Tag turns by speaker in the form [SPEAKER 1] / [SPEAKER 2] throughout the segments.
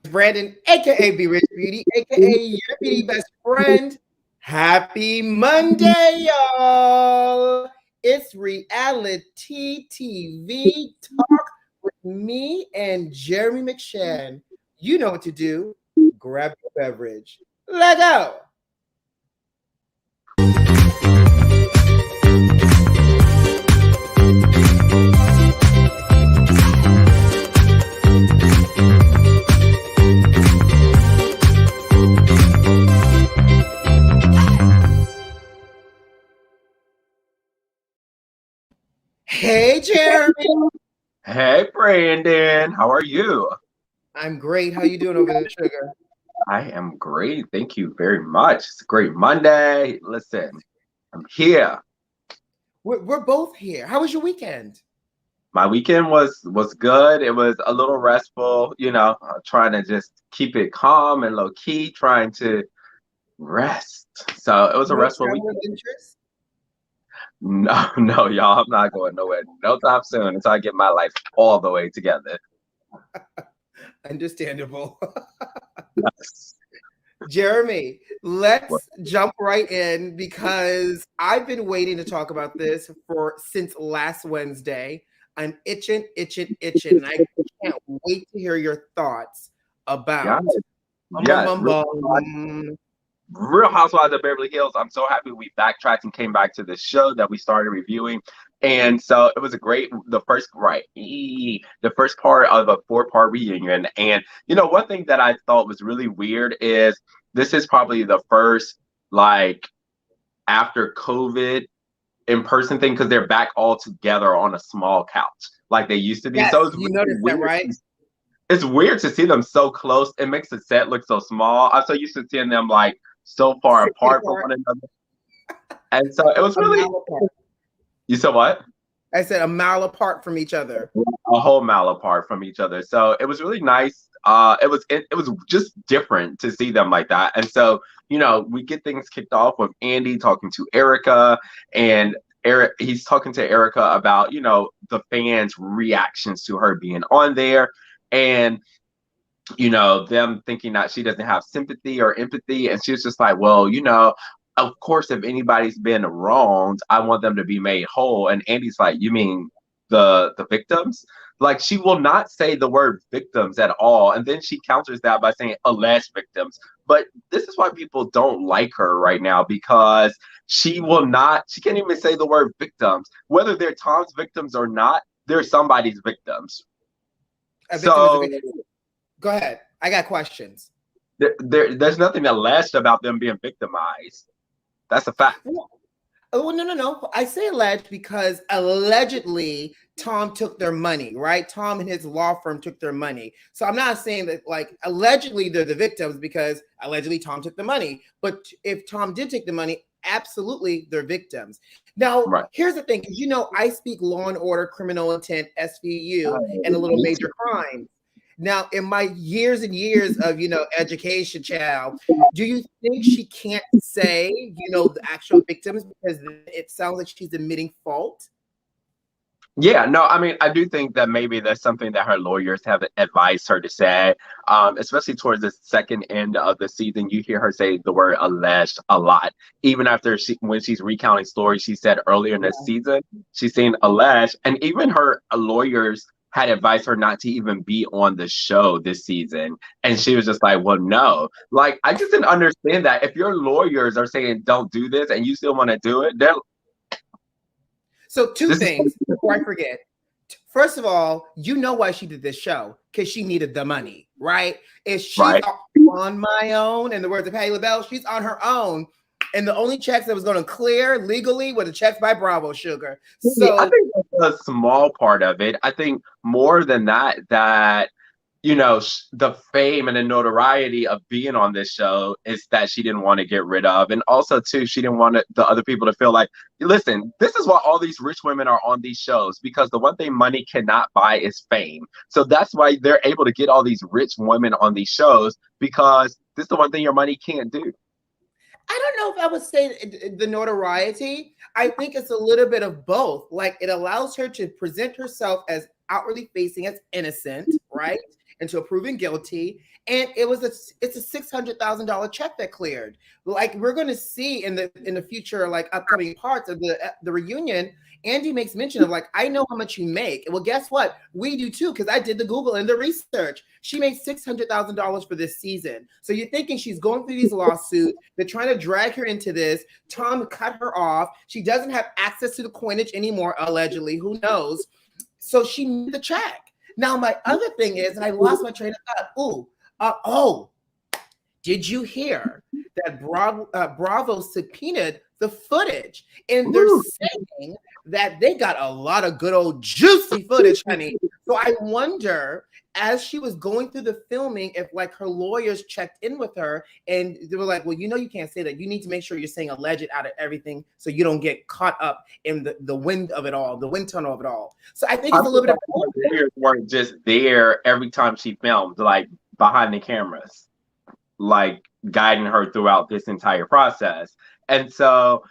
[SPEAKER 1] Brandon, aka Be Rich Beauty, aka your beauty best friend. Happy Monday, y'all! It's Reality TV Talk with me and Jeremy McShann. You know what to do. Grab your beverage. Let go. Hey, Jeremy.
[SPEAKER 2] Hey, Brandon. How are you?
[SPEAKER 1] I'm great. How you doing over there, sugar?
[SPEAKER 2] I am great. Thank you very much. It's a great Monday. Listen, I'm here.
[SPEAKER 1] We're both here. How was your weekend?
[SPEAKER 2] My weekend was good. It was a little restful, trying to just keep it calm and low key, trying to rest. So it was a
[SPEAKER 1] No
[SPEAKER 2] restful
[SPEAKER 1] travel
[SPEAKER 2] weekend.
[SPEAKER 1] adventures?
[SPEAKER 2] No, no, y'all, I'm not going nowhere no time soon until I get my life all the way together.
[SPEAKER 1] Understandable.
[SPEAKER 2] Yes.
[SPEAKER 1] Jeremy, let's jump right in because I've been waiting to talk about this for since last Wednesday. I'm itching, and I can't wait to hear your thoughts
[SPEAKER 2] Yeah,
[SPEAKER 1] about
[SPEAKER 2] yes.
[SPEAKER 1] bum.
[SPEAKER 2] Real Housewives of Beverly Hills. I'm so happy we backtracked and came back to the show that we started reviewing. And so it was a great, the first part of a four-part reunion. And, one thing that I thought was really weird is this is probably the first, like, after COVID in-person thing because they're back all together on a small couch like they used to be.
[SPEAKER 1] Yes,
[SPEAKER 2] So it's
[SPEAKER 1] you
[SPEAKER 2] really
[SPEAKER 1] noticed that,
[SPEAKER 2] weird.
[SPEAKER 1] right?
[SPEAKER 2] It's weird to see them so close. It makes the set look so small. I'm so used to seeing them like so far
[SPEAKER 1] 6 feet
[SPEAKER 2] apart from
[SPEAKER 1] apart,
[SPEAKER 2] one another. And so it was
[SPEAKER 1] a
[SPEAKER 2] really,
[SPEAKER 1] mile apart.
[SPEAKER 2] you said what?
[SPEAKER 1] I said a mile apart from each other.
[SPEAKER 2] A whole mile apart from each other. So it was really nice. It was just different to see them like that. And so, we get things kicked off with Andy talking to Erica, and he's talking to Erica about, the fans' reactions to her being on there. And them thinking that she doesn't have sympathy or empathy. And she was just like, well, of course, if anybody's been wronged, I want them to be made whole. And Andy's like, you mean the victims? Like, she will not say the word victims at all. And then she counters that by saying alleged victims. But this is why people don't like her right now, because she can't even say the word victims. Whether they're Tom's victims or not, they're somebody's victims.
[SPEAKER 1] A victim is a
[SPEAKER 2] So
[SPEAKER 1] victim. Go ahead. I got questions.
[SPEAKER 2] there's nothing alleged about them being victimized. That's a fact.
[SPEAKER 1] Oh, no. I say alleged because allegedly Tom took their money, right? Tom and his law firm took their money. So I'm not saying that like allegedly they're the victims because allegedly Tom took the money. But if Tom did take the money, absolutely they're victims. Now,
[SPEAKER 2] Right.
[SPEAKER 1] here's the thing, because I speak law and order, criminal intent, SVU, and a little
[SPEAKER 2] Me too.
[SPEAKER 1] major crime. Now, in my years and years of, education, child, do you think she can't say, the actual victims because it sounds like she's admitting fault?
[SPEAKER 2] Yeah, no, I mean, I do think that maybe that's something that her lawyers have advised her to say, especially towards the second end of the season. You hear her say the word alleged a lot. Even after when she's recounting stories she said earlier in the season, she's saying alleged. And even her lawyers had advised her not to even be on the show this season. And she was just like, well, no. Like, I just didn't understand that. If your lawyers are saying don't do this and you still want to do it,
[SPEAKER 1] So two
[SPEAKER 2] this is
[SPEAKER 1] things before I forget. First of all, you know why she did this show, because she needed the money, right? If she's
[SPEAKER 2] right.
[SPEAKER 1] on my own, in the words of Patti LaBelle, she's on her own. And the only checks that was going to clear legally were the checks by Bravo Sugar.
[SPEAKER 2] I
[SPEAKER 1] So
[SPEAKER 2] think that's a small part of it. I think more than that, the fame and the notoriety of being on this show is that she didn't want to get rid of. And also, too, she didn't want the other people to feel like, listen, this is why all these rich women are on these shows, because the one thing money cannot buy is fame. So that's why they're able to get all these rich women on these shows, because this is the one thing your money can't do.
[SPEAKER 1] I don't know if I would say the notoriety. I think it's a little bit of both. Like, it allows her to present herself as outwardly facing as innocent, right? into proving guilty. And it's a $600,000 check that cleared. Like we're going to see in the future, like upcoming parts of the reunion, Andy makes mention of like, I know how much you make. Well, guess what? We do too, because I did the Google and the research. She made $600,000 for this season. So you're thinking she's going through these lawsuits. They're trying to drag her into this. Tom cut her off. She doesn't have access to the coinage anymore, allegedly. Who knows? So she made the check. Now, my other thing is, and I lost my train of thought. Did you hear that Bravo subpoenaed the footage? And they're saying that they got a lot of good old juicy footage, honey. So I wonder, as she was going through the filming, if like her lawyers checked in with her and they were like, well, you can't say that. You need to make sure you're saying alleged out of everything so you don't get caught up in the wind of it all, the wind tunnel of it all. So I think it's a little bit of
[SPEAKER 2] lawyers weren't just there every time she filmed, like behind the cameras, like guiding her throughout this entire process. And so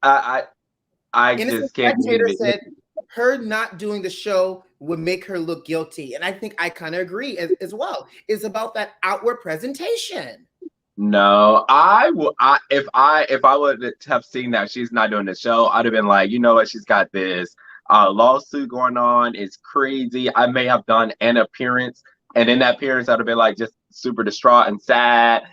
[SPEAKER 2] I just can't believe it.
[SPEAKER 1] Said her not doing the show would make her look guilty. And I think I kind of agree as well. It's about that outward presentation.
[SPEAKER 2] No, if I would have seen that she's not doing the show, I'd have been like, you know what, she's got this lawsuit going on. It's crazy. I may have done an appearance, and in that appearance, I'd have been like just super distraught and sad,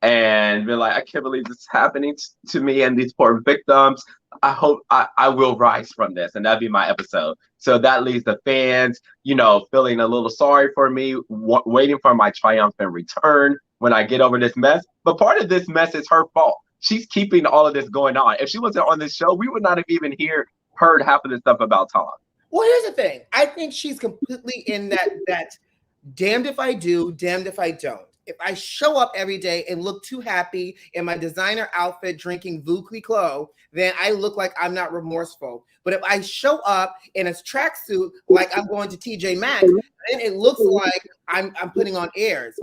[SPEAKER 2] and be like, I can't believe this is happening to me and these poor victims. I hope I will rise from this, and that'd be my episode. So that leaves the fans, feeling a little sorry for me, waiting for my triumphant return when I get over this mess. But part of this mess is her fault. She's keeping all of this going on. If she wasn't on this show, we would not have even heard half of this stuff about Tom.
[SPEAKER 1] Well, here's the thing. I think she's completely in that damned if I do, damned if I don't. If I show up every day and look too happy in my designer outfit drinking Veuve Clicquot, then I look like I'm not remorseful. But if I show up in a tracksuit like I'm going to TJ Maxx, then it looks like I'm putting on airs.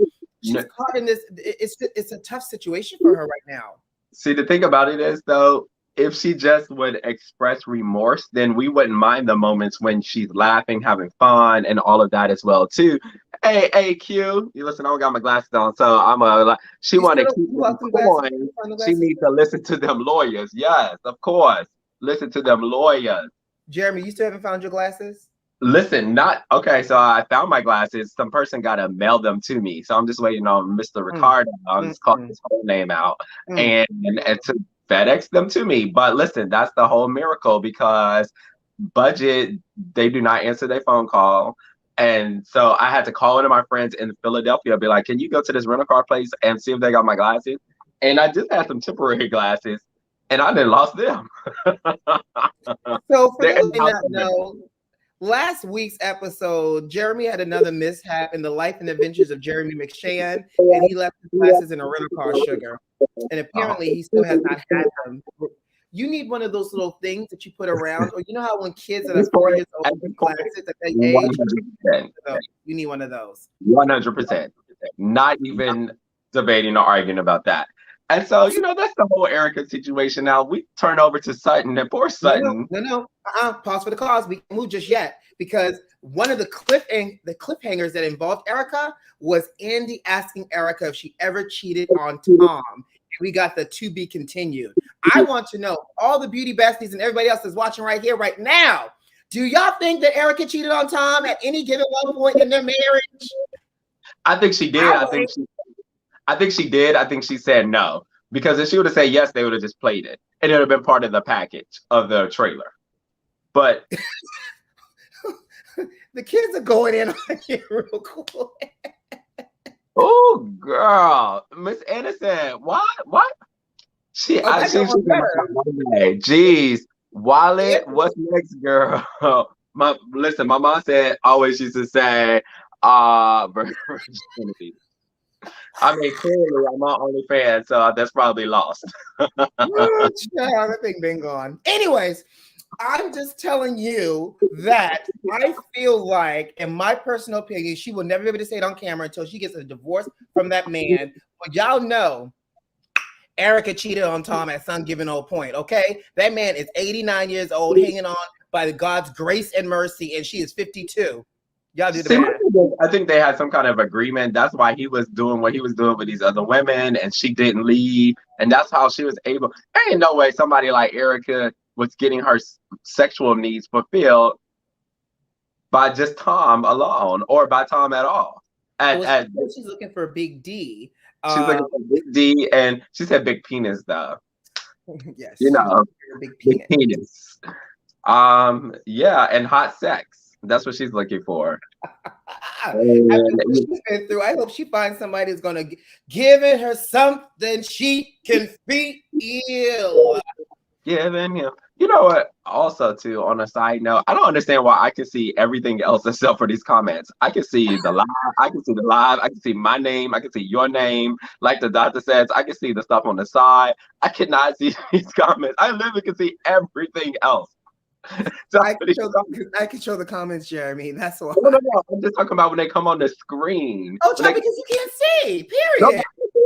[SPEAKER 1] She's caught in this. It's a tough situation for her right now.
[SPEAKER 2] See, the thing about it is, though, if she just would express remorse, then we wouldn't mind the moments when she's laughing, having fun, and all of that as well, too. Hey, Q, you listen, I don't got my glasses on, so she want to keep going. She needs to listen to them lawyers. Yes, of course. Listen to them lawyers.
[SPEAKER 1] Jeremy, you still haven't found your glasses?
[SPEAKER 2] Listen, okay, so I found my glasses. Some person got to mail them to me. So I'm just waiting on Mr. Ricardo. I'm just calling his whole name out and to FedEx them to me. But listen, that's the whole miracle, because budget, they do not answer their phone call. And so I had to call one of my friends in Philadelphia, be like, can you go to this rental car place and see if they got my glasses? And I just had some temporary glasses, and I done lost them.
[SPEAKER 1] So for those who not know, last week's episode, Jeremy had another mishap in the life and adventures of Jeremy McShann, and he left his glasses in a rental car, Sugar. And apparently he still has not had them. You need one of those little things that you put around, or you know how when kids are 4 years old have glasses at that age? You need one of those. 100%.
[SPEAKER 2] Not even debating or arguing about that. And so, that's the whole Erica situation. Now we turn over to Sutton, and poor Sutton.
[SPEAKER 1] No. Pause for the cause. We can't move just yet, because one of the cliffhangers that involved Erica was Andy asking Erica if she ever cheated on Tom. We got the to be continued. I want to know, all the beauty besties and everybody else that's watching right here, right now, do y'all think that Erica cheated on Tom at any given one point in their marriage?
[SPEAKER 2] I think she did. I think she did. I think she said no, because if she would have said yes, they would have just played it, and it would have been part of the package of the trailer. But
[SPEAKER 1] the kids are going in on it real quick.
[SPEAKER 2] Oh, girl, Miss Anderson, what? Jeez, Wallet, what's next, girl? My mom said, always used to say, virginity. I mean, clearly, I'm not OnlyFans, so that's probably lost.
[SPEAKER 1] That thing been gone. Anyways, I'm just telling you that I feel like, in my personal opinion, she will never be able to say it on camera until she gets a divorce from that man. But y'all know Erica cheated on Tom at some given old point, okay? That man is 89 years old, hanging on by God's grace and mercy, and she is 52. Y'all do the math.
[SPEAKER 2] I think they had some kind of agreement. That's why he was doing what he was doing with these other women, and she didn't leave, and that's how she was able. There ain't no way somebody like Erica was getting her sexual needs fulfilled by just Tom alone, or by Tom at all.
[SPEAKER 1] She's looking for a Big D.
[SPEAKER 2] She's looking for Big D, and she said big penis though.
[SPEAKER 1] Yes,
[SPEAKER 2] you know, big penis. Yeah, and hot sex. That's what she's looking for.
[SPEAKER 1] She's been through. I hope she finds somebody who's gonna give her something she can feel.
[SPEAKER 2] Giving him. You know what? Also, too, on a side note, I don't understand why I can see everything else except for these comments. I can see the live, I can see the live, I can see my name, I can see your name. Like the doctor says, I can see the stuff on the side. I cannot see these comments. I literally can see everything else.
[SPEAKER 1] So I can show the comments, Jeremy. That's why.
[SPEAKER 2] No. I'm just talking about when they come on the screen.
[SPEAKER 1] Oh, because you can't see. Period.
[SPEAKER 2] No,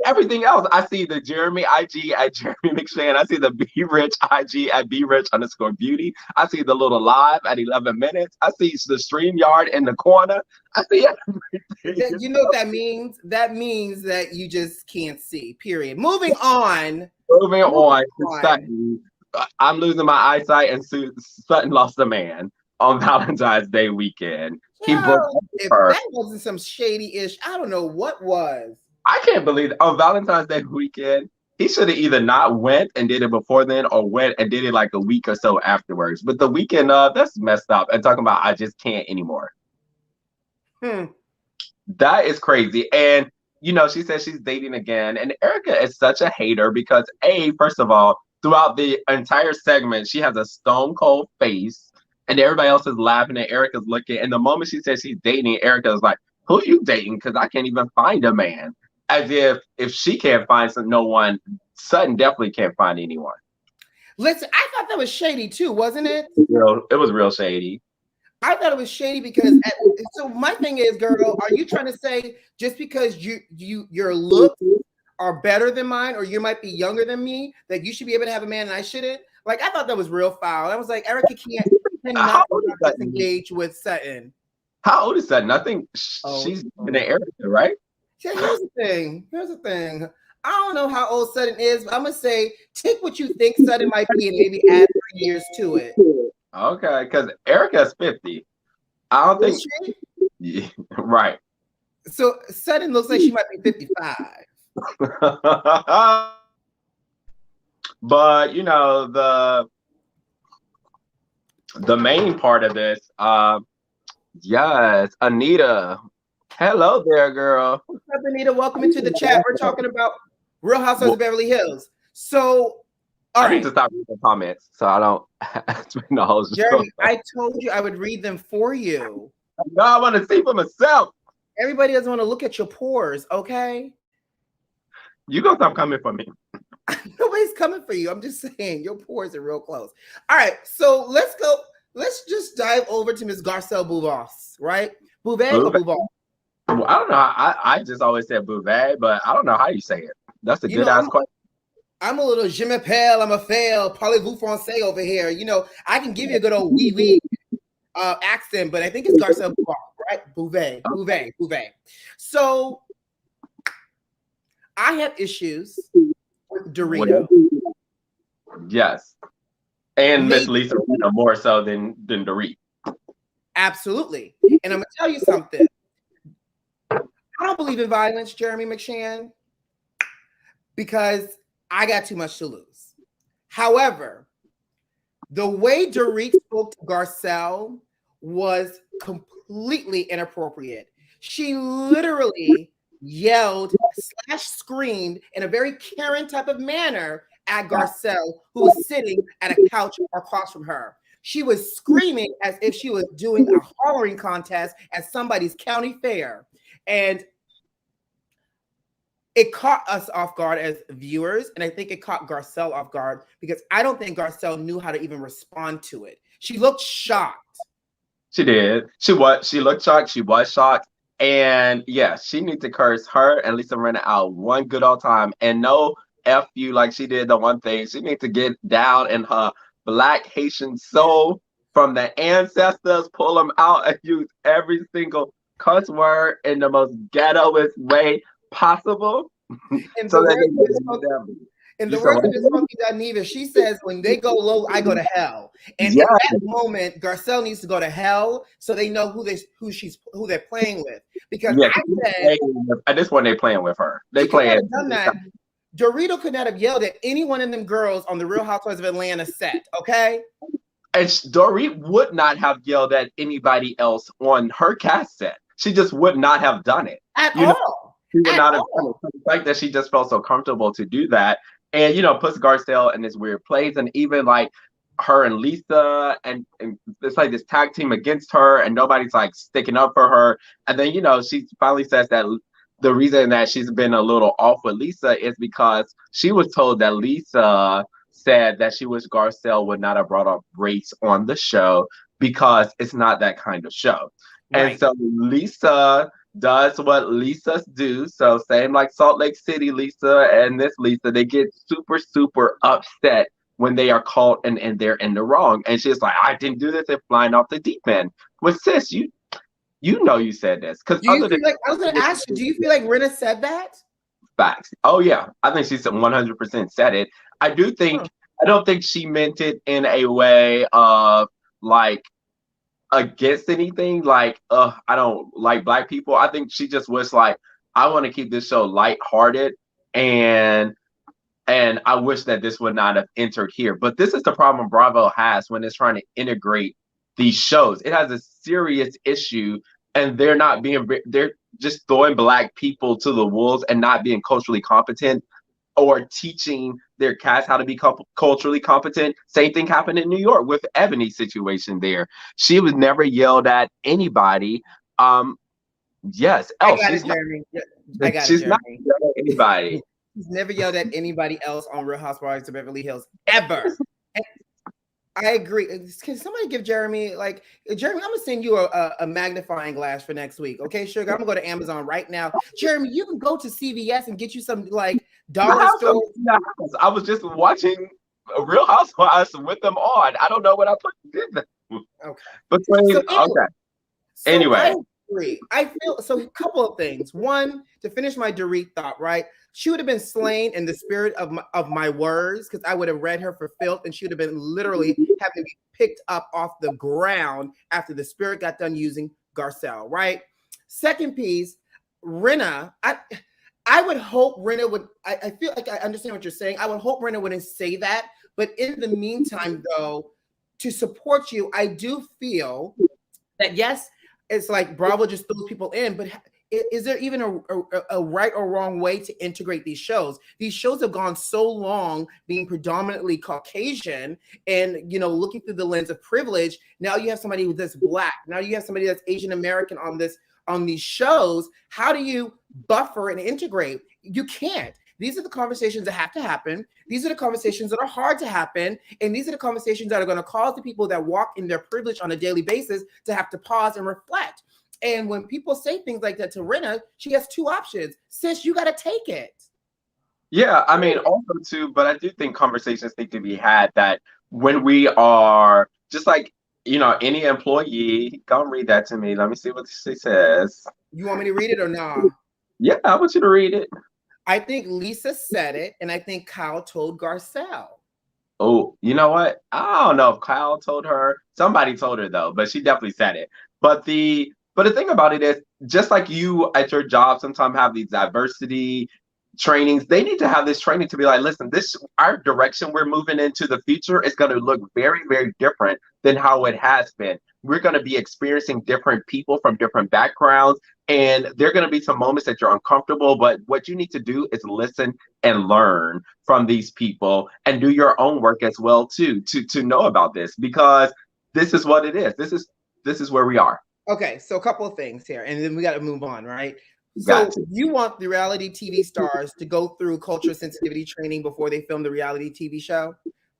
[SPEAKER 2] everything else. I see the Jeremy IG at Jeremy McShane. I see the Be Rich IG at Be Rich_beauty. I see the little live at 11 minutes. I see the StreamYard in the corner. I see everything.
[SPEAKER 1] You know what that means? That means that you just can't see. Period. Moving on.
[SPEAKER 2] Sutton. I'm losing my eyesight, and Sutton lost a man on Valentine's Day weekend. He broke up with her.
[SPEAKER 1] That wasn't some shady-ish. I don't know what was.
[SPEAKER 2] I can't believe it. On Valentine's Day weekend, he should have either not went and did it before then, or went and did it like a week or so afterwards. But the weekend that's messed up. And talking about I just can't anymore. That is crazy. And she says she's dating again. And Erica is such a hater because first of all, throughout the entire segment, she has a stone cold face, and everybody else is laughing, and Erica's looking. And the moment she says she's dating, Erica is like, "Who are you dating? Because I can't even find a man." As if she can't find no one, Sutton definitely can't find anyone.
[SPEAKER 1] Listen, I thought that was shady too, wasn't it?
[SPEAKER 2] It was real shady.
[SPEAKER 1] I thought it was shady because so my thing is, girl, are you trying to say just because your looks are better than mine, or you might be younger than me, that you should be able to have a man and I shouldn't? Like, I thought that was real foul. I was like, Erica cannot engage with Sutton.
[SPEAKER 2] How old is Sutton? I think she's in the Erica, right?
[SPEAKER 1] Yeah, here's the thing. I don't know how old Sutton is, but I'm gonna say take what you think Sutton might be and maybe add 3 years to it.
[SPEAKER 2] Okay, because Erica's 50. I don't think yeah, right.
[SPEAKER 1] So Sutton looks like she might be 55.
[SPEAKER 2] But the main part of this, yes, Anita. Hello there, girl.
[SPEAKER 1] What's up, Anita? Welcome into the chat. We're talking about Real Housewives of Beverly Hills. So
[SPEAKER 2] I need to stop reading the comments so I don't
[SPEAKER 1] Jeremy, I told you I would read them for you.
[SPEAKER 2] No, I want to see for myself.
[SPEAKER 1] Everybody doesn't want to look at your pores, okay?
[SPEAKER 2] You gonna stop coming for me.
[SPEAKER 1] Nobody's coming for you. I'm just saying your pores are real close. All right, so let's go. Let's just dive over to Miss Garcelle Bouvas, right? Bouvet or Bouvas?
[SPEAKER 2] Well, I don't know. I just always said Bouvet, but I don't know how you say it. That's a good ass question.
[SPEAKER 1] I'm a little je m'appelle, I'm a fail, parlez-vous français over here. I can give you a good old oui accent, but I think it's Garcelle Bouvas, right? Bouvet. So I have issues with Dorito.
[SPEAKER 2] Yes. And Miss Lisa more so than Dorit.
[SPEAKER 1] Absolutely. And I'm going to tell you something. I don't believe in violence, Jeremy McShane, because I got too much to lose. However, the way Dorit spoke to Garcelle was completely inappropriate. She literally yelled / screamed in a very Karen type of manner at Garcelle, who was sitting at a couch across from her. She was screaming as if she was doing a hollering contest at somebody's county fair. And it caught us off guard as viewers. And I think it caught Garcelle off guard because I don't think Garcelle knew how to even respond to it. She looked shocked.
[SPEAKER 2] She did. She looked shocked. She was shocked. And yeah, she needs to curse her and Lisa Rinna out one good old time. And no F you like she did the one thing. She needs to get down in her Black Haitian soul from the ancestors, pull them out and use every single cuss word in the most ghettoest way possible.
[SPEAKER 1] In
[SPEAKER 2] So
[SPEAKER 1] the
[SPEAKER 2] that
[SPEAKER 1] words
[SPEAKER 2] they
[SPEAKER 1] of Miss
[SPEAKER 2] can never.
[SPEAKER 1] in
[SPEAKER 2] You
[SPEAKER 1] the
[SPEAKER 2] said
[SPEAKER 1] words
[SPEAKER 2] what?
[SPEAKER 1] of Miss Funky Dineva, she says, "When they go low, I go to hell." And
[SPEAKER 2] Yeah,
[SPEAKER 1] in that moment, Garcelle needs to go to hell so they know who they're playing with. Because
[SPEAKER 2] yeah.
[SPEAKER 1] I said
[SPEAKER 2] At this point, they playing with her. They
[SPEAKER 1] she could not
[SPEAKER 2] playing.
[SPEAKER 1] have done that. Dorito could not have yelled at any one of them girls on the Real Housewives of Atlanta set. Okay.
[SPEAKER 2] And Dorit would not have yelled at anybody else on her cast set. She just would not have done it.
[SPEAKER 1] At
[SPEAKER 2] You know,
[SPEAKER 1] all.
[SPEAKER 2] she would
[SPEAKER 1] At
[SPEAKER 2] not have done it.
[SPEAKER 1] all.
[SPEAKER 2] So the fact that she just felt so comfortable to do that, and puts Garcelle in this weird place, and even like her and Lisa, and it's like this tag team against her, and nobody's like sticking up for her. And then she finally says that the reason that she's been a little off with Lisa is because she was told that Lisa said that she wished Garcelle would not have brought up race on the show because it's not that kind of show. And
[SPEAKER 1] Right.
[SPEAKER 2] so Lisa does what Lisas do. So same like Salt Lake City Lisa and this Lisa, they get super, super upset when they are caught and they're in the wrong. And she's like, I didn't do this and flying off the deep end. Well, sis, you said this. Because
[SPEAKER 1] Do you
[SPEAKER 2] other than
[SPEAKER 1] feel like I was gonna ask you, do you feel like Rinna said that?
[SPEAKER 2] facts. Oh yeah. I think she's 100% said it. I do think
[SPEAKER 1] Huh.
[SPEAKER 2] I don't think she meant it in a way of like against anything. Like, I don't like black people. I think she just was like, I want to keep this show lighthearted, and I wish that this would not have entered here. But this is the problem Bravo has when it's trying to integrate these shows. It has a serious issue, and they're just throwing black people to the wolves and not being culturally competent or teaching their cast how to be culturally competent. Same thing happened in New York with Ebony's situation there. She was never yelled at anybody. Yes.
[SPEAKER 1] I
[SPEAKER 2] Oh,
[SPEAKER 1] got it, Jeremy. Yeah, I got it,
[SPEAKER 2] she's not
[SPEAKER 1] Jeremy.
[SPEAKER 2] yelled at anybody.
[SPEAKER 1] He's never yelled at anybody else on Real Housewives of Beverly Hills ever. And I agree. Can somebody give Jeremy Jeremy? I'm gonna send you a magnifying glass for next week. Okay, sugar. I'm gonna go to Amazon right now. Jeremy, you can go to CVS and get you some like dollar store.
[SPEAKER 2] I was just watching Real Housewives with them on. I don't know what I put in them.
[SPEAKER 1] Okay.
[SPEAKER 2] Between,
[SPEAKER 1] So anyway,
[SPEAKER 2] okay.
[SPEAKER 1] So
[SPEAKER 2] Anyway.
[SPEAKER 1] I agree. I feel so. A couple of things. One, to finish my Dorit thought, right? She would have been slain in the spirit of my words because I would have read her for filth, and she would have been literally having to be picked up off the ground after the spirit got done using Garcelle, right? Second piece, Rinna. I would hope Rinna would. I feel like I understand what you're saying. I would hope Rinna wouldn't say that, but in the meantime, though, to support you, I do feel that yes. It's like Bravo just throws people in, but is there even a right or wrong way to integrate these shows? These shows have gone so long being predominantly Caucasian and, looking through the lens of privilege. Now you have somebody that's black. Now you have somebody that's Asian American on these shows. How do you buffer and integrate? You can't. These are the conversations that have to happen. These are the conversations that are hard to happen. And these are the conversations that are going to cause the people that walk in their privilege on a daily basis to have to pause and reflect. And when people say things like that to Rinna, she has two options. Sis, you got to take it.
[SPEAKER 2] Yeah, I mean, also too, but I do think conversations need to be had that when we are just like, any employee, go and read that to me. Let me see what she says.
[SPEAKER 1] You want me to read it or not?
[SPEAKER 2] Yeah, I want you to read it.
[SPEAKER 1] I think Lisa said it, and I think Kyle told Garcelle.
[SPEAKER 2] Oh, you know what? I don't know if Kyle told her. Somebody told her though, but she definitely said it. But the thing about it is, just like you at your job sometimes have these diversity trainings, they need to have this training to be like, listen, our direction we're moving into the future is going to look very, very different than how it has been. We're going to be experiencing different people from different backgrounds, and there are going to be some moments that you're uncomfortable, but what you need to do is listen and learn from these people and do your own work as well too, to know about this, because this is what it is. This is where we are.
[SPEAKER 1] Okay, so a couple of things here, and then we got to move on, right? So you want the reality TV stars to go through cultural sensitivity training before they film the reality TV show?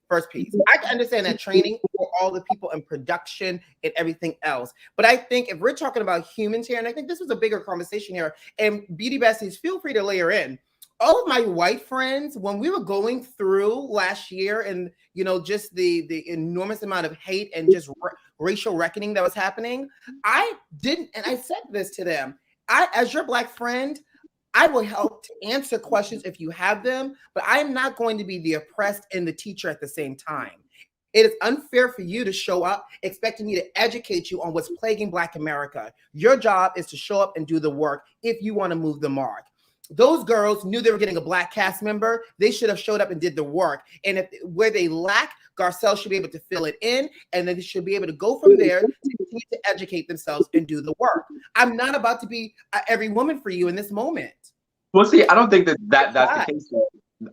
[SPEAKER 1] First piece. I can understand that training for all the people in production and everything else. But I think if we're talking about humans here, and I think this was a bigger conversation here, and Beauty Besties, feel free to layer in. all of my white friends, when we were going through last year and, just the enormous amount of hate and just racial reckoning that was happening, I didn't, and I said this to them, as your Black friend, I will help to answer questions if you have them, but I'm not going to be the oppressed and the teacher at the same time. It is unfair for you to show up expecting me to educate you on what's plaguing Black America. Your job is to show up and do the work if you want to move the mark. Those girls knew they were getting a Black cast member. They should have showed up and did the work. And if where they lack, Garcelle should be able to fill it in, and then they should be able to go from there to continue to educate themselves and do the work. I'm not about to be every woman for you in this moment.
[SPEAKER 2] Well, see, I don't think that's the case.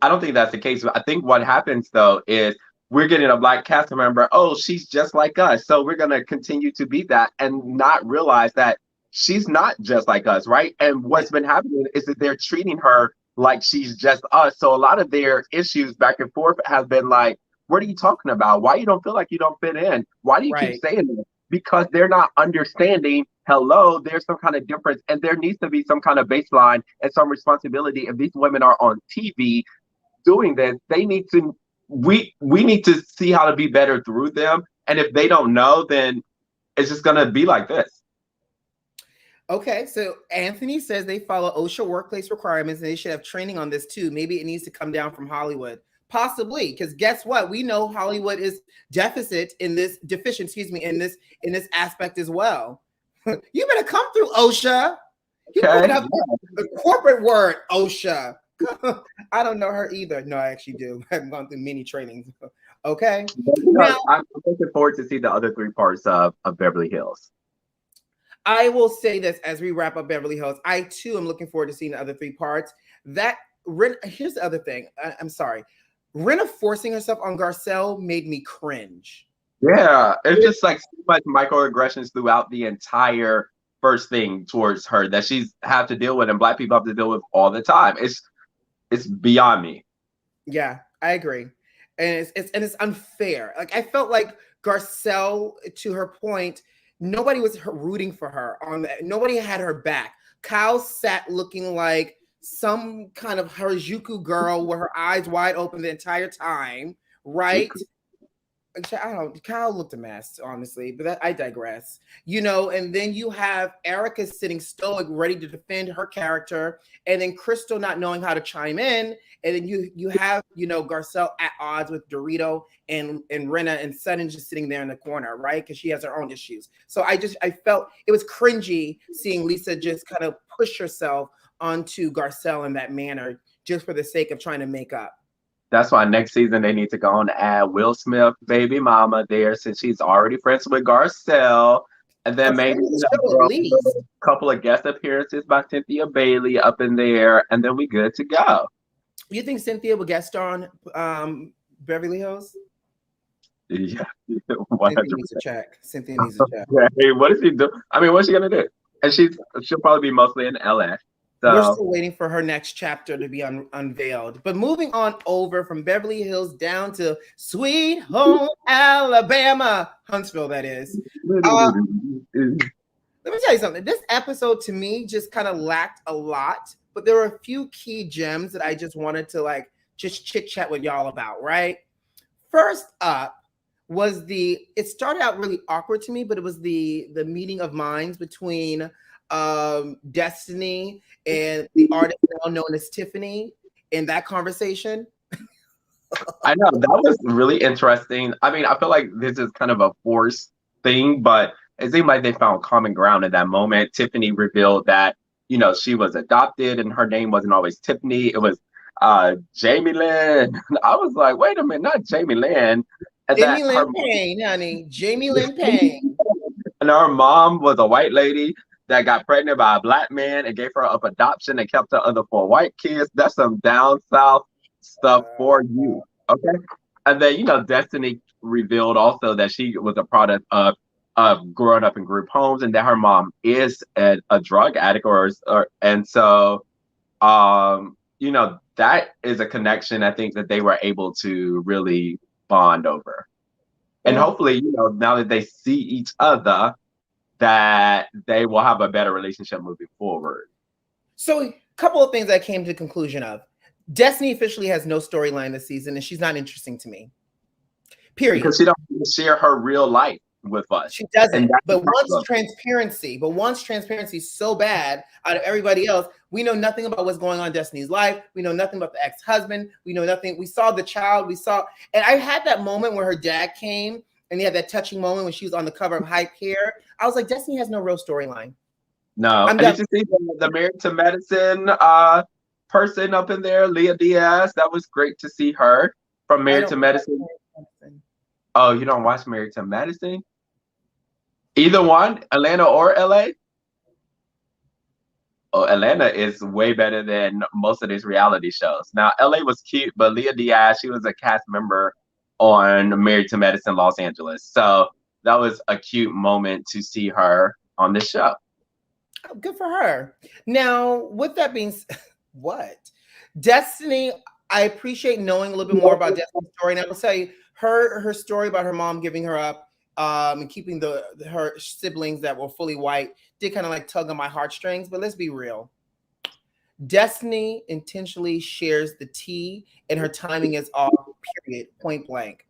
[SPEAKER 2] I don't think that's the case. I think what happens though is we're getting a Black cast member. Oh, she's just like us, so we're gonna continue to be that, and not realize that she's not just like us, right? And what's been happening is that they're treating her like she's just us. So a lot of their issues back and forth have been like, what are you talking about? Why you don't feel like you don't fit in? Why do you keep saying this? Because they're not understanding, hello, there's some kind of difference, and there needs to be some kind of baseline and some responsibility. If these women are on TV doing this, they need to, we need to see how to be better through them. And if they don't know, then it's just gonna be like this.
[SPEAKER 1] Okay, so Anthony says they follow OSHA workplace requirements and they should have training on this too. Maybe it needs to come down from Hollywood. Possibly, because guess what? We know Hollywood is deficient in this aspect as well. You better come through OSHA. You better have the corporate word OSHA. I don't know her either. No, I actually do. I've gone through many trainings. Okay.
[SPEAKER 2] Now, I'm looking forward to see the other 3 parts of Beverly Hills.
[SPEAKER 1] I will say this as we wrap up Beverly Hills. I too am looking forward to seeing the other 3 parts. Here's the other thing. I'm sorry. Rinna forcing herself on Garcelle made me cringe.
[SPEAKER 2] Yeah, it's just like so much microaggressions throughout the entire first thing towards her that she's have to deal with, and Black people have to deal with all the time. It's beyond me.
[SPEAKER 1] Yeah, I agree, and it's unfair. Like I felt like Garcelle, to her point, nobody was rooting for her on that. Nobody had her back. Kyle sat looking like some kind of Harajuku girl with her eyes wide open the entire time, right? I don't. Kyle looked a mess, honestly, but I digress. And then you have Erica sitting stoic, ready to defend her character, and then Crystal not knowing how to chime in, and then you have Garcelle at odds with Dorito and Rinna, and Sutton just sitting there in the corner, right? Because she has her own issues. So I felt it was cringy seeing Lisa just kind of push herself onto Garcelle in that manner, just for the sake of trying to make up.
[SPEAKER 2] That's why next season they need to go on and add Will Smith, baby mama there, since she's already friends with Garcelle. And then maybe a couple of guest appearances by Cynthia Bailey up in there, and then we good to go.
[SPEAKER 1] You think Cynthia will guest star on Beverly Hills?
[SPEAKER 2] Yeah,
[SPEAKER 1] 100%. Cynthia needs to check.
[SPEAKER 2] Hey, what is she do? I mean, what's she gonna do? And she'll probably be mostly in LA. So.
[SPEAKER 1] We're still waiting for her next chapter to be unveiled. But moving on over from Beverly Hills down to Sweet Home Alabama, Huntsville, that is. Let me tell you something. This episode to me just kind of lacked a lot, but there were a few key gems that I just wanted to just chit chat with y'all about, right? First up was it started out really awkward to me, but it was the meeting of minds between Destiny and the artist now known as Tiffany in that conversation.
[SPEAKER 2] I know that was really interesting. I mean, I feel like this is kind of a forced thing, but it seemed like they found common ground in that moment. Tiffany revealed that she was adopted and her name wasn't always Tiffany. It was Jamie Lynn. I was like, wait a minute, not Jamie Lynn.
[SPEAKER 1] Jamie Lynn Payne, honey. Jamie Lynn Payne.
[SPEAKER 2] And her mom was a white lady that got pregnant by a Black man and gave her up adoption and kept her other 4 white kids. That's some down south stuff for you. Okay. And then, Destiny revealed also that she was a product of growing up in group homes and that her mom is a drug addict and so, that is a connection I think that they were able to really bond over. And hopefully, now that they see each other, that they will have a better relationship moving forward.
[SPEAKER 1] So a couple of things I came to the conclusion of. Destiny officially has no storyline this season, and she's not interesting to me. Period.
[SPEAKER 2] Because she don't share her real life with us.
[SPEAKER 1] She doesn't.
[SPEAKER 2] And that's
[SPEAKER 1] but once transparency is so bad out of everybody else, we know nothing about what's going on in Destiny's life. We know nothing about the ex-husband. We know nothing. We saw the child. And I had that moment where her dad came, and he had that touching moment when she was on the cover of Hype Hair. I was like, Destiny has no real storyline.
[SPEAKER 2] No. And did you see the Married to Medicine person up in there, LAMH? That was great to see her from Married to Medicine. Oh, you don't watch Married to Medicine? Either one, Atlanta or LA? Oh, Atlanta is way better than most of these reality shows. Now, LA was cute, but LAMH, she was a cast member on Married to Medicine Los Angeles. So that was a cute moment to see her on this show.
[SPEAKER 1] Oh, good for her. Now, with that being said, what? Destiny, I appreciate knowing a little bit more about Destiny's story. And I will tell you, her story about her mom giving her up and keeping her siblings that were fully white did kind of like tug on my heartstrings. But let's be real. Destiny intentionally shares the tea, and her timing is off, period, point blank.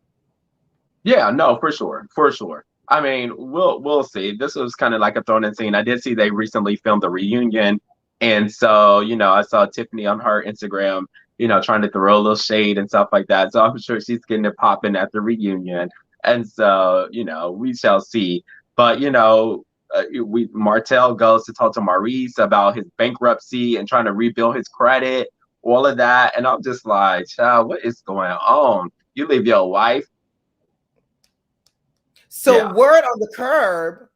[SPEAKER 2] Yeah, no, for sure. For sure. I mean, we'll see. This was kind of like a thrown in scene. I did see they recently filmed a reunion. And so, I saw Tiffany on her Instagram, trying to throw a little shade and stuff like that. So I'm sure she's getting it popping at the reunion. And so, we shall see. But, Martell goes to talk to Maurice about his bankruptcy and trying to rebuild his credit, all of that. And I'm just like, child, what is going on? You leave your wife.
[SPEAKER 1] So word on the curb,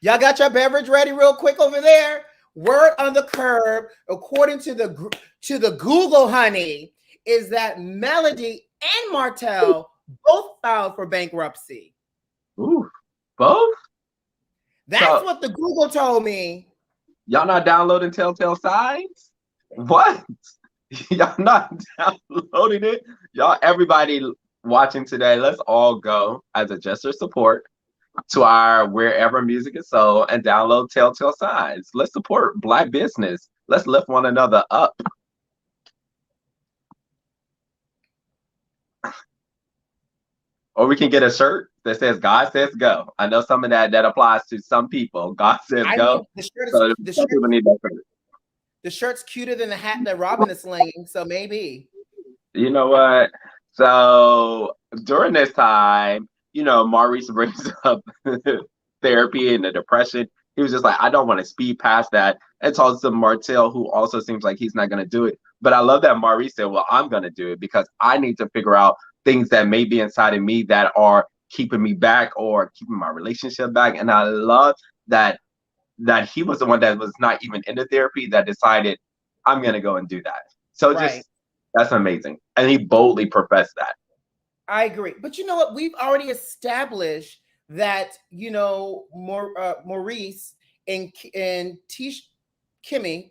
[SPEAKER 1] y'all got your beverage ready real quick over there? Word on the curb, according to the Google, honey, is that Melody and Martell both filed for bankruptcy.
[SPEAKER 2] Ooh, both?
[SPEAKER 1] That's what the Google told me.
[SPEAKER 2] Y'all not downloading Telltale Signs? What? Y'all not downloading it? Y'all, everybody watching today, let's all go as a gesture of support to our wherever music is sold and download Telltale Signs. Let's support Black business. Let's lift one another up. Or we can get a shirt that says God says go. I know some of that applies to some people. God says go.
[SPEAKER 1] The shirt's cuter than the hat that Robin is slinging, so maybe.
[SPEAKER 2] You know what? So during this time, Maurice brings up therapy and the depression. He was just like, I don't want to speed past that. And talks to Martell, who also seems like he's not going to do it. But I love that Maurice said, well, I'm going to do it because I need to figure out things that may be inside of me that are keeping me back or keeping my relationship back. And I love that he was the one that was not even into therapy that decided, I'm going to go and do that. So that's amazing. And he boldly professed that.
[SPEAKER 1] I agree. But you know what? We've already established that, Maurice and Kimmy,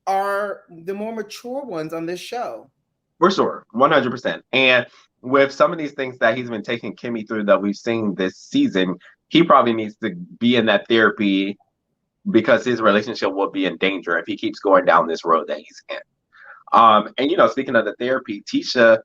[SPEAKER 1] are the more mature ones on this show.
[SPEAKER 2] For sure, 100%. And with some of these things that he's been taking Kimmy through that we've seen this season, he probably needs to be in that therapy because his relationship will be in danger if he keeps going down this road that he's in. And speaking of the therapy, Tisha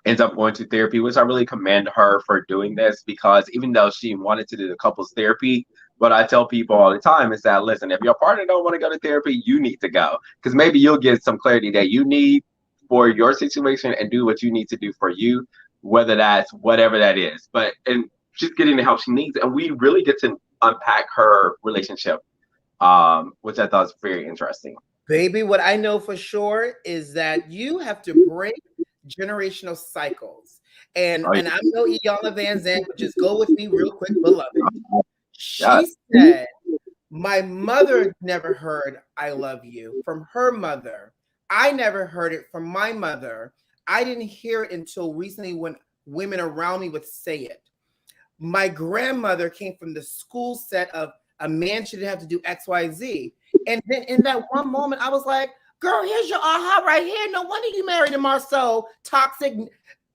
[SPEAKER 2] ends up going to therapy, which I really commend her for doing this because even though she wanted to do the couples therapy, what I tell people all the time is that, listen, if your partner don't want to go to therapy, you need to go because maybe you'll get some clarity that you need for your situation and do what you need to do for you, whether that's whatever that is. And she's getting the help she needs. And we really get to unpack her relationship, which I thought was very interesting.
[SPEAKER 1] Baby, what I know for sure is that you have to break generational cycles. And I know Iyanla Vanzant, but just go with me real quick, beloved. She said, my mother never heard I love you from her mother. I never heard it from my mother. I didn't hear it until recently when women around me would say it. My grandmother came from the school set of a man shouldn't have to do X, Y, Z. And then in that one moment, I was like, girl, here's your aha right here. No wonder you married a Marceau, toxic,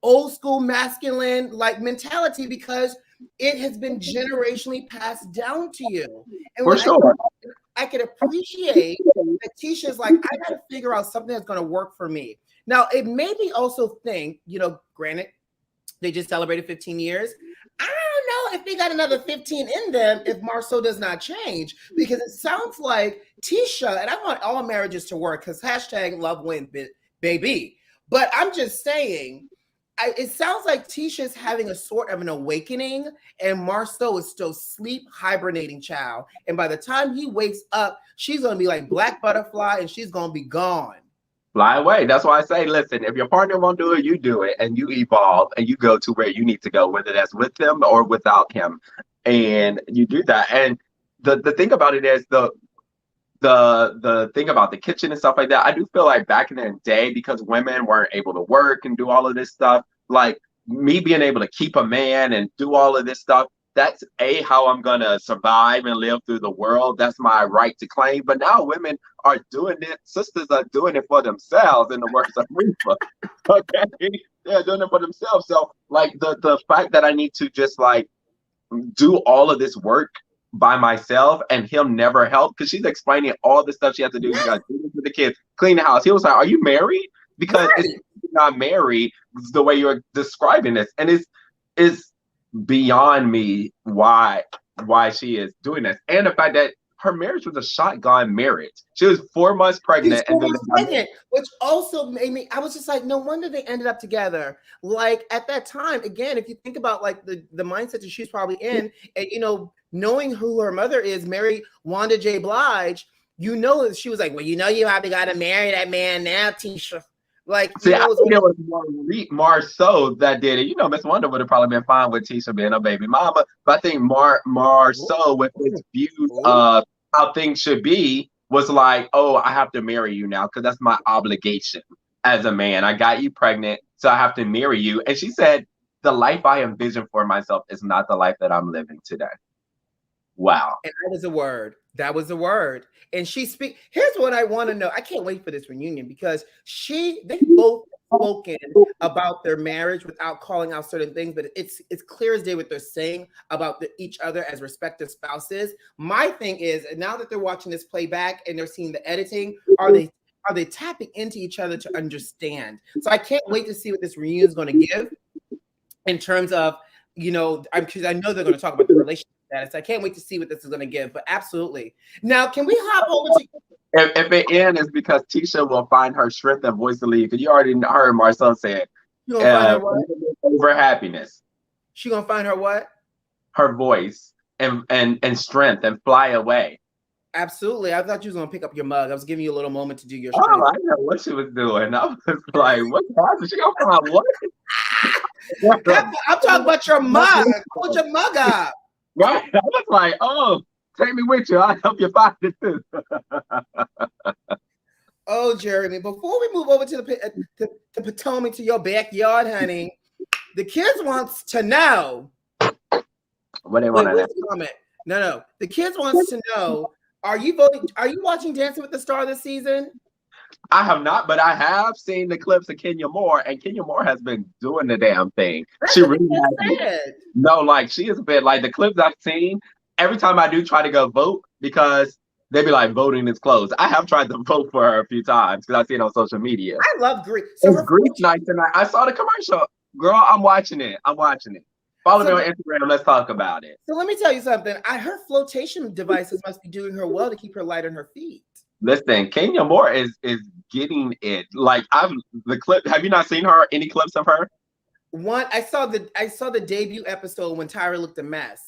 [SPEAKER 1] old school, masculine like mentality because it has been generationally passed down to you. And
[SPEAKER 2] for sure.
[SPEAKER 1] I could appreciate that Tisha's like, I got to figure out something that's going to work for me. Now, it made me also think, granted, they just celebrated 15 years. I don't know if they got another 15 in them if Marceau does not change, because it sounds like Tisha, and I want all marriages to work because hashtag love wins, baby. But I'm just saying, it sounds like Tisha's having a sort of an awakening, and Marceau is still sleep hibernating, child. And by the time he wakes up, she's going to be like Black Butterfly, and she's going to be gone.
[SPEAKER 2] Fly away. That's why I say, listen, if your partner won't do it, you do it, and you evolve, and you go to where you need to go, whether that's with him or without him, and you do that. And the thing about it is the thing about the kitchen and stuff like that. I do feel like back in the day, because women weren't able to work and do all of this stuff, like me being able to keep a man and do all of this stuff, that's how I'm gonna survive and live through the world. That's my right to claim. But now women are doing it. Sisters are doing it for themselves, in the words of Reefa. Okay, they're doing it for themselves. So like the fact that I need to just like do all of this work by myself and him never help, because she's explaining all the stuff she has to do. You got to do this with the kids, clean the house. He was like, "Are you married?" Because it's not married the way you're describing this, and it's beyond me why she is doing this, and the fact that her marriage was a shotgun marriage. She was 4 months pregnant,
[SPEAKER 1] which also made me. I was just like, no wonder they ended up together. Like at that time, again, if you think about like the mindset that she's probably in, and knowing who her mother is, Mary Wanda J. Blige, that she was like, well, you probably got to marry that man now, Tisha. Like,
[SPEAKER 2] see, I think it was Marceau that did it. Miss Wonder would have probably been fine with Tisha being a baby mama, but I think Marceau, with his views of how things should be, was like, oh, I have to marry you now because that's my obligation as a man. I got you pregnant, so I have to marry you. And she said, the life I envision for myself is not the life that I'm living today. Wow.
[SPEAKER 1] And that was a word. That was a word. And here's what I want to know. I can't wait for this reunion because they both spoken about their marriage without calling out certain things, but it's clear as day what they're saying about each other as respective spouses. My thing is, now that they're watching this playback and they're seeing the editing, are they tapping into each other to understand? So I can't wait to see what this reunion is going to give in terms of, because I know they're going to talk about the relationship status. I can't wait to see what this is going to give, but absolutely. Now, can we hop over to...
[SPEAKER 2] If it ends, it's because Tisha will find her strength and voice to leave, because you already heard Marceau say it.
[SPEAKER 1] You gonna find her what?
[SPEAKER 2] Over happiness.
[SPEAKER 1] She gonna find her what?
[SPEAKER 2] Her voice and strength and fly away.
[SPEAKER 1] Absolutely. I thought you was gonna pick up your mug. I was giving you a little moment to do your
[SPEAKER 2] strength. Oh, I know what she was doing. I was like, what's happening? She gonna find what?
[SPEAKER 1] I'm talking about your mug. Hold your mug up.
[SPEAKER 2] Right. I was like, oh, take me with you. I'll help you find it too.
[SPEAKER 1] Oh, Jeremy, before we move over to the Potomac, to your backyard, honey, the kids wants to know.
[SPEAKER 2] What they want to know?
[SPEAKER 1] No. The kids wants to know, are you voting? Are you watching Dancing with the Stars this season?
[SPEAKER 2] I have not, but I have seen the clips of Kenya Moore, and Kenya Moore has been doing the damn thing. She really has. No, like she is a bit like the clips I've seen. Every time I do try to go vote, because they be like, voting is closed. I have tried to vote for her a few times because I see it on social media.
[SPEAKER 1] I love Greece.
[SPEAKER 2] So it's Greece night tonight. I saw the commercial. Girl, I'm watching it. Follow me on Instagram. Let's talk about it.
[SPEAKER 1] So let me tell you something. Her flotation devices must be doing her well to keep her light on her feet.
[SPEAKER 2] Listen, Kenya Moore is getting it. Like the clip. Have you not seen her? Any clips of her?
[SPEAKER 1] I saw the debut episode when Tyra looked a mess.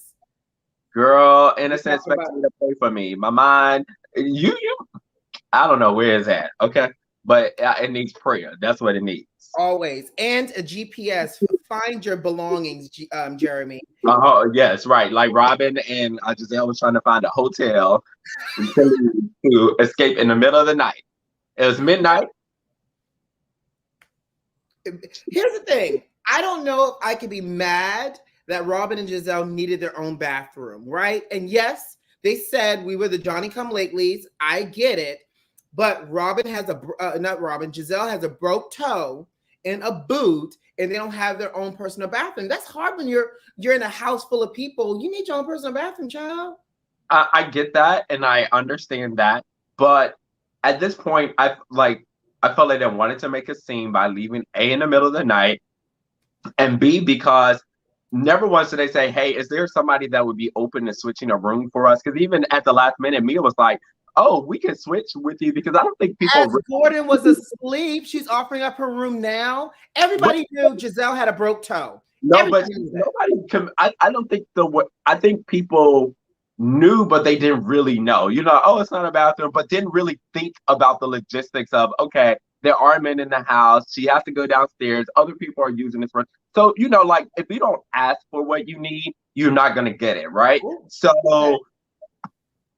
[SPEAKER 2] Girl, innocent, expected me to pray for me. My mind, I don't know where it's at. Okay, but it needs prayer. That's what it needs.
[SPEAKER 1] Always, and a GPS. Find your belongings, Jeremy.
[SPEAKER 2] Oh yes, right. Like Robin and Giselle was trying to find a hotel to escape in the middle of the night. It was midnight.
[SPEAKER 1] Here's the thing. I don't know if I could be mad that Robin and Giselle needed their own bathroom, right? And yes, they said we were the Johnny-come-latelys. I get it. But Giselle has a broke toe and a boot, and they don't have their own personal bathroom. That's hard when you're in a house full of people. You need your own personal bathroom, child.
[SPEAKER 2] I get that and I understand that, but at this point, I felt like they wanted to make a scene by leaving A in the middle of the night, and B because never once did they say, "Hey, is there somebody that would be open to switching a room for us?" Because even at the last minute, Mia was like, "Oh, we can switch with you," because I don't think people.
[SPEAKER 1] As Gordon was asleep, she's offering up her room now. Everybody knew Giselle had a broke toe.
[SPEAKER 2] No, but
[SPEAKER 1] Everybody knew that.
[SPEAKER 2] nobody can. I don't think I think people knew, but they didn't really know. You know, oh, it's not a bathroom, but didn't really think about the logistics of okay, there are men in the house. She has to go downstairs. Other people are using this room. So you know, like if you don't ask for what you need, you're not gonna get it, right?
[SPEAKER 1] Ooh.
[SPEAKER 2] So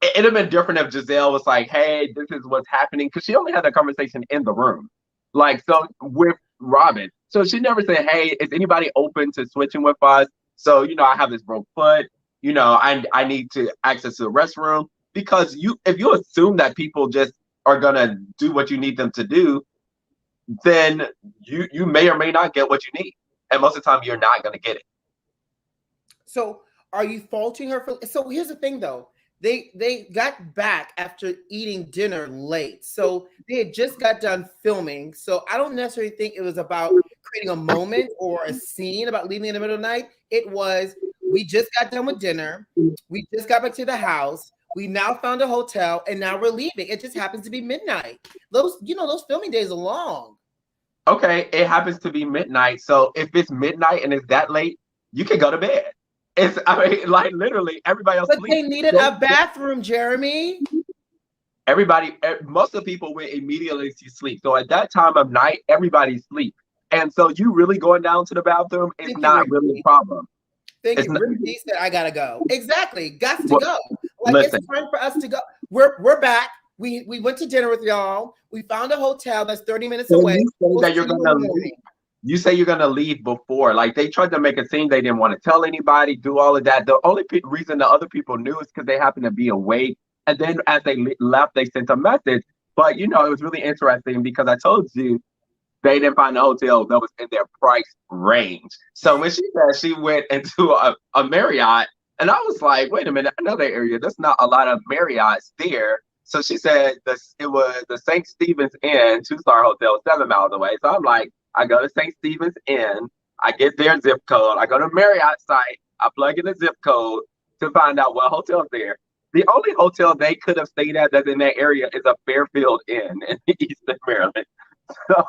[SPEAKER 2] it'd have been different if Giselle was like, "Hey, this is what's happening," because she only had that conversation in the room, like so with Robin. So she never said, "Hey, is anybody open to switching with us?" So you know, I have this broke foot. You know, I need to access to the restroom because if you assume that people just are gonna do what you need them to do, then you may or may not get what you need, and most of the time you're not gonna get it.
[SPEAKER 1] So are you faulting her for? So here's the thing, though. They got back after eating dinner late, so they had just got done filming. So I don't necessarily think it was about creating a moment or a scene about leaving in the middle of the night. It was we just got done with dinner, we just got back to the house, we now found a hotel, and now we're leaving. It just happens to be midnight. Those filming days are long.
[SPEAKER 2] Okay, it happens to be midnight, so if it's midnight and it's that late, you can go to bed. I mean, like literally everybody else
[SPEAKER 1] But
[SPEAKER 2] sleeps.
[SPEAKER 1] they needed a bathroom, Jeremy.
[SPEAKER 2] Most of the people went immediately to sleep. So at that time of night, everybody sleep. And so you really going down to the bathroom is not really a problem.
[SPEAKER 1] Thank you. Rick D said, I gotta go. Exactly. Got to go. Like it's time for us to go. We're back. We went to dinner with y'all. We found a hotel that's 30 minutes away.
[SPEAKER 2] You say you're gonna leave before. Like they tried to make a scene, they didn't want to tell anybody, do all of that. The only reason the other people knew is because they happened to be awake. And then as they left, they sent a message. But you know, it was really interesting because I told you they didn't find a hotel that was in their price range. So when she said she went into a Marriott, and I was like, wait a minute, another area. There's not a lot of Marriotts there. So she said it was the St. Stephen's Inn, 2-star hotel, 7 miles away. So I'm like, I go to St. Stephen's Inn, I get their zip code, I go to Marriott site, I plug in the zip code to find out what hotel's there. The only hotel they could have stayed at that's in that area is a Fairfield Inn in Eastern Maryland. So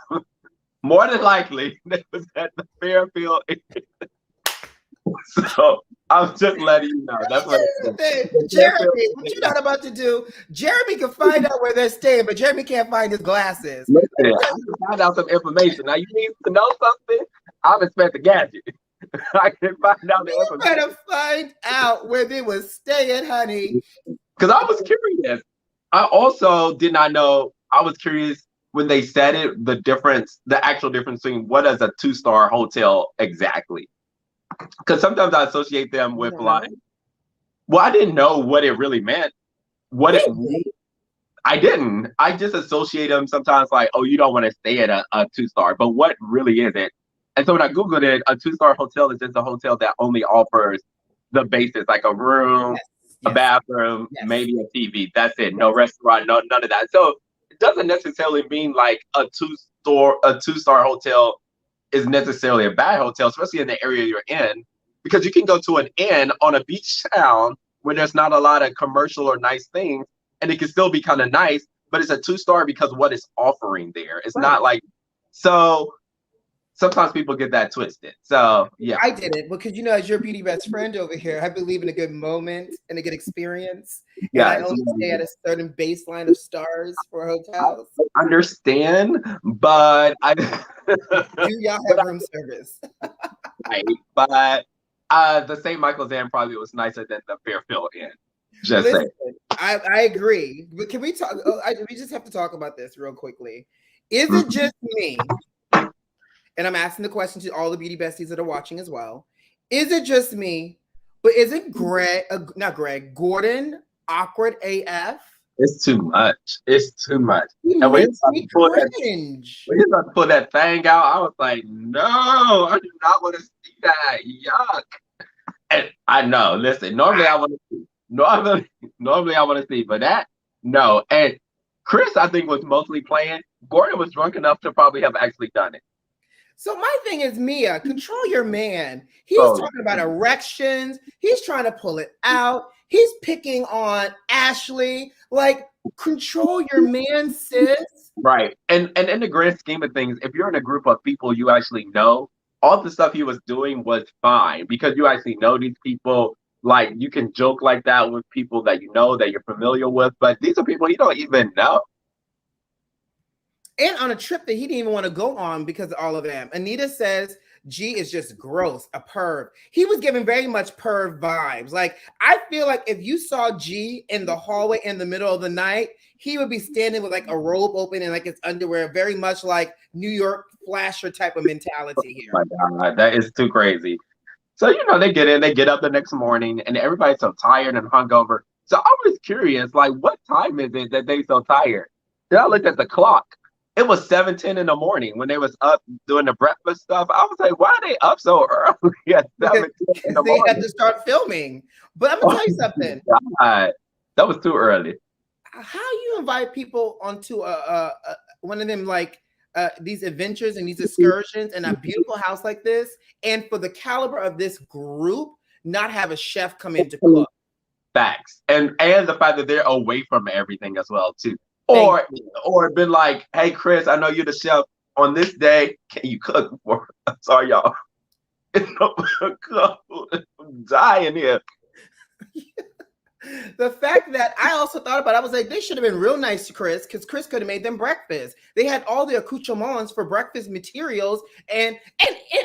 [SPEAKER 2] more than likely, they was at the Fairfield Inn. So I'm just letting you know. That's what
[SPEAKER 1] Jeremy, what you're not about to do. Jeremy can find out where they're staying, but Jeremy can't find his glasses.
[SPEAKER 2] Listen, I can find out some information. Now you need to know something. I'm Inspector Gadget. I can find out the information.
[SPEAKER 1] You better find out where they were staying, honey.
[SPEAKER 2] Because I was curious. I also did not know. I was curious when they said it, the actual difference between what is a 2-star hotel exactly. Because sometimes I associate them with I didn't know what it really meant. I didn't. I just associate them sometimes like, oh, you don't want to stay at a 2-star, but what really is it? And so when I Googled it, a 2-star hotel is just a hotel that only offers the basics, like a room, a bathroom, maybe a TV. That's it. No restaurant, none of that. So it doesn't necessarily mean like a 2-star hotel is necessarily a bad hotel, especially in the area you're in, because you can go to an inn on a beach town where there's not a lot of commercial or nice things, and it can still be kind of nice, but it's a 2-star because what it's offering there. It's not like, so sometimes people get that twisted. So yeah.
[SPEAKER 1] I did it because, you know, as your beauty best friend over here, I believe in a good moment and a good experience. Yeah, and I only stay at a certain baseline of stars for hotels.
[SPEAKER 2] I understand, but
[SPEAKER 1] do y'all have room service?
[SPEAKER 2] Right, but the St. Michael's Inn probably was nicer than the Fairfield Inn.
[SPEAKER 1] Listen, I agree, but can we talk? We just have to talk about this real quickly. Is it just me? And I'm asking the question to all the beauty besties that are watching as well. Is it just me? But isn't Gordon awkward AF?
[SPEAKER 2] It's too much. It's too much. And when he's about to pull that thing out, I was like, no, I do not want to see that. Yuck. And I know, listen, normally I want to see. Normally I want to see, but that no. And Chris, I think, was mostly playing. Gordon was drunk enough to probably have actually done it.
[SPEAKER 1] So my thing is, Mia, control your man. He's
[SPEAKER 2] Oh,
[SPEAKER 1] talking about erections. He's trying to pull it out. He's picking on Ashley. Like, control your man, sis.
[SPEAKER 2] right. And in the grand scheme of things, if you're in a group of people you actually know, all the stuff he was doing was fine because you actually know these people. Like you can joke like that with people that you know that you're familiar with, but these are people you don't even know.
[SPEAKER 1] And on a trip that he didn't even want to go on because of all of them. Anita says G is just gross, a perv. He was giving very much perv vibes. Like, I feel like if you saw G in the hallway in the middle of the night, he would be standing with like a robe open and like his underwear, very much like New York flasher type of mentality here.
[SPEAKER 2] My God, that is too crazy. So, they get in, they get up the next morning, and everybody's so tired and hungover. So I was curious, like, what time is it that they so tired? Then I looked at the clock. It was 7:10 in the morning when they was up doing the breakfast stuff. I was like, why are they up so early at 7:10 in the
[SPEAKER 1] They had
[SPEAKER 2] morning?
[SPEAKER 1] to start filming. But I'm gonna tell you something.
[SPEAKER 2] God, that was too early.
[SPEAKER 1] How you invite people onto one of them like these adventures and these excursions in a beautiful house like this, and for the caliber of this group, not have a chef come in to cook.
[SPEAKER 2] Facts. And the fact that they're away from everything as well, too.
[SPEAKER 1] Thank
[SPEAKER 2] Or
[SPEAKER 1] you.
[SPEAKER 2] or been like, hey Chris, I know you're the chef on this day. Can you cook for us? Sorry, y'all. I'm dying here.
[SPEAKER 1] The fact that I also thought about it, I was like, they should have been real nice to Chris because Chris could have made them breakfast. They had all the accoutrements for breakfast materials, and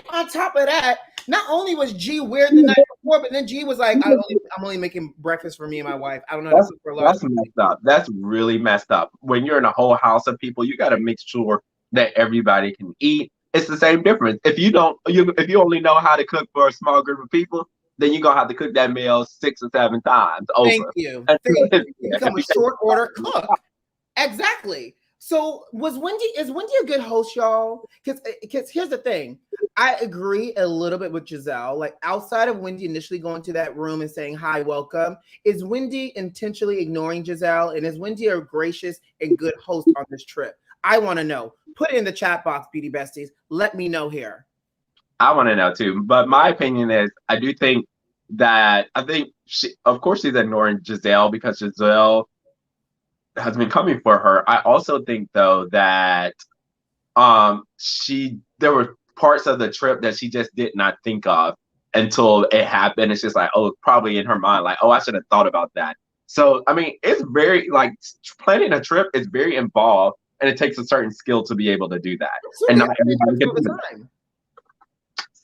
[SPEAKER 1] on top of that, not only was G weird the night before, but then G was like, I'm only making breakfast for me and my wife. I don't know how to
[SPEAKER 2] That's
[SPEAKER 1] cook for a lot of
[SPEAKER 2] that's
[SPEAKER 1] people.
[SPEAKER 2] messed up. That's really messed up. When you're in a whole house of people, you got to make sure that everybody can eat. It's the same difference. If you only know how to cook for a small group of people, then you're gonna have to cook that meal 6 or 7 times
[SPEAKER 1] Thank
[SPEAKER 2] over.
[SPEAKER 1] you.
[SPEAKER 2] And
[SPEAKER 1] Thank you. You become a short order cook. Exactly. So is Wendy a good host, y'all? Because here's the thing. I agree a little bit with Giselle. Like outside of Wendy initially going to that room and saying hi, welcome, is Wendy intentionally ignoring Giselle? And is Wendy a gracious and good host on this trip? I want to know. Put it in the chat box, Beauty Besties. Let me know here.
[SPEAKER 2] I want to know too. But my opinion is, I think of course, she's ignoring Giselle because Giselle has been coming for her. I also think though that there were parts of the trip that she just did not think of until it happened. It's just like, oh, probably in her mind, like, oh, I should have thought about that. So I mean, it's very like planning a trip is very involved, and it takes a certain skill to be able to do that, and
[SPEAKER 1] Absolutely.
[SPEAKER 2] not
[SPEAKER 1] I do
[SPEAKER 2] everybody
[SPEAKER 1] trips
[SPEAKER 2] can
[SPEAKER 1] all the
[SPEAKER 2] do that.
[SPEAKER 1] time.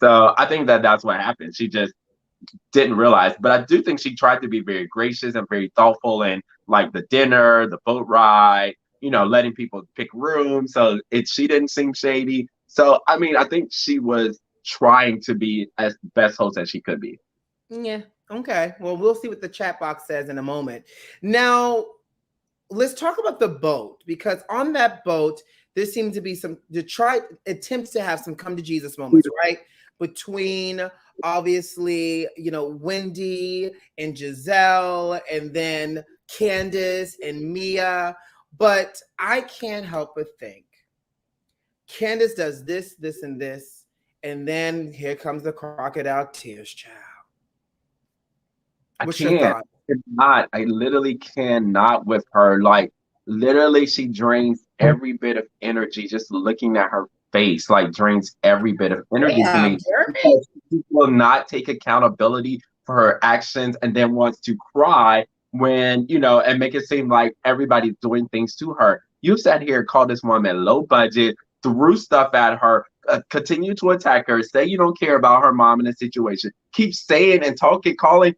[SPEAKER 2] So I think that that's what happened. She just didn't realize, but I do think she tried to be very gracious and very thoughtful in like the dinner, the boat ride, letting people pick rooms. So she didn't seem shady. So I mean, I think she was trying to be as best host as she could be.
[SPEAKER 1] Yeah. Okay. Well, we'll see what the chat box says in a moment. Now, let's talk about the boat because on that boat, there seemed to be some Detroit attempts to have some come to Jesus moments, right? Between obviously, Wendy and Giselle, and then Candace and Mia. But I can't help but think Candace does this, this, and this. And then here comes the crocodile tears, child.
[SPEAKER 2] I
[SPEAKER 1] What's your
[SPEAKER 2] can't.
[SPEAKER 1] thought?
[SPEAKER 2] I literally cannot with her. Like literally, she drains every bit of energy just looking at her face. Like drains every bit of energy to
[SPEAKER 1] Damn,
[SPEAKER 2] me
[SPEAKER 1] Jeremy.
[SPEAKER 2] because she will not take accountability for her actions and then wants to cry when and make it seem like everybody's doing things to her. You sat here, called this woman low budget, threw stuff at her, continue to attack her, say you don't care about her mom in the situation, keep saying and talking, calling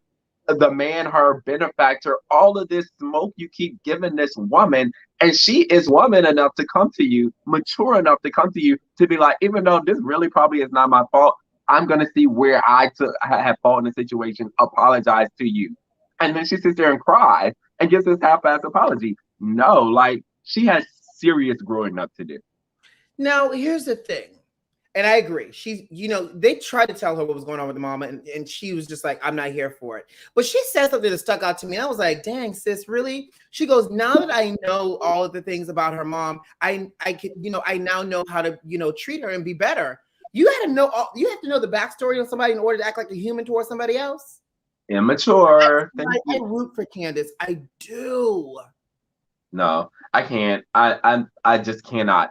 [SPEAKER 2] the man her benefactor, all of this smoke you keep giving this woman, and she is woman enough to come to you, mature enough to come to you to be like, even though this really probably is not my fault, I'm gonna see where I have fault in the situation, apologize to you. And then she sits there and cries and gives this half-ass apology. No, like she has serious growing up to do.
[SPEAKER 1] Now, here's the thing. And I agree. She's, they tried to tell her what was going on with the mama, and she was just like, I'm not here for it. But she said something that stuck out to me. I was like, dang, sis, really? She goes, now that I know all of the things about her mom, I can, I now know how to, treat her and be better. You have to know the backstory of somebody in order to act like a human towards somebody else.
[SPEAKER 2] Immature.
[SPEAKER 1] I root for Candace. I do.
[SPEAKER 2] No, I can't. I just cannot.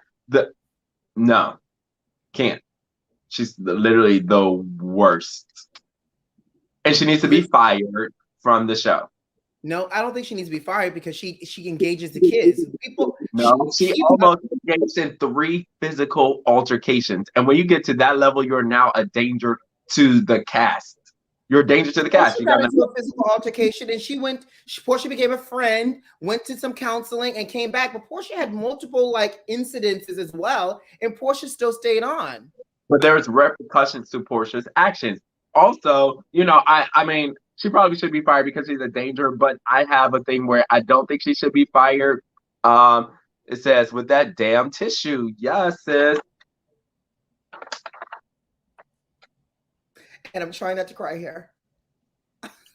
[SPEAKER 2] No. Can't. She's literally the worst. And she needs to be fired from the show.
[SPEAKER 1] No, I don't think she needs to be fired because she engages the kids.
[SPEAKER 2] She almost engaged in 3 physical altercations. And when you get to that level, you're now a danger to the cast. You're a danger to the cast.
[SPEAKER 1] She got into a physical altercation, and Portia became a friend, went to some counseling, and came back. But Portia had multiple incidences as well, and Portia still stayed on.
[SPEAKER 2] But there's repercussions to Portia's actions. Also, I mean, she probably should be fired because she's a danger. But I have a thing where I don't think she should be fired. It says with that damn tissue, yes, sis.
[SPEAKER 1] And I'm trying not to cry here.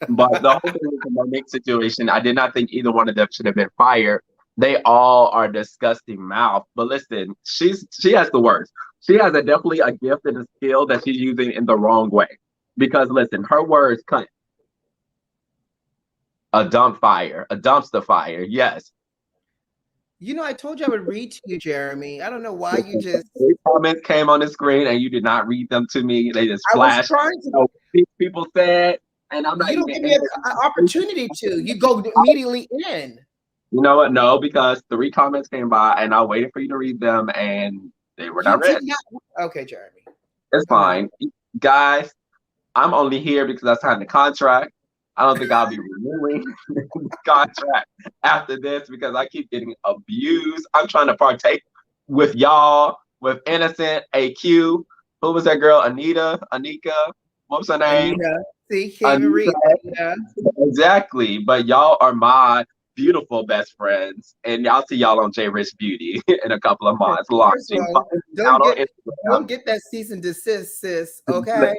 [SPEAKER 2] But the whole thing with the Monique situation, I did not think either one of them should have been fired. They all are disgusting mouth. But listen, she has the worst. She has definitely a gift and a skill that she's using in the wrong way. Because listen, her words cut. A dumpster fire, yes.
[SPEAKER 1] I told you I would read to you, Jeremy. I don't know why you just...
[SPEAKER 2] Comments came on the screen and you did not read them to me. They just flashed.
[SPEAKER 1] I was trying
[SPEAKER 2] to... People said, and I'm not...
[SPEAKER 1] You don't give me an opportunity to. You go immediately in.
[SPEAKER 2] You know what? No, because 3 comments came by and I waited for you to read them and they were not read.
[SPEAKER 1] Okay, Jeremy.
[SPEAKER 2] It's fine. Guys, I'm only here because I signed the contract. I don't think I'll be renewing the contract after this because I keep getting abused. I'm trying to partake with y'all, with Innocent, AQ. Who was that girl? Anika? What was her name?
[SPEAKER 1] Anita. See, Anita.
[SPEAKER 2] Exactly. But y'all are my beautiful best friends. And I'll see y'all on J Rich Beauty in a couple of months.
[SPEAKER 1] Don't get that cease and desist, sis. Okay.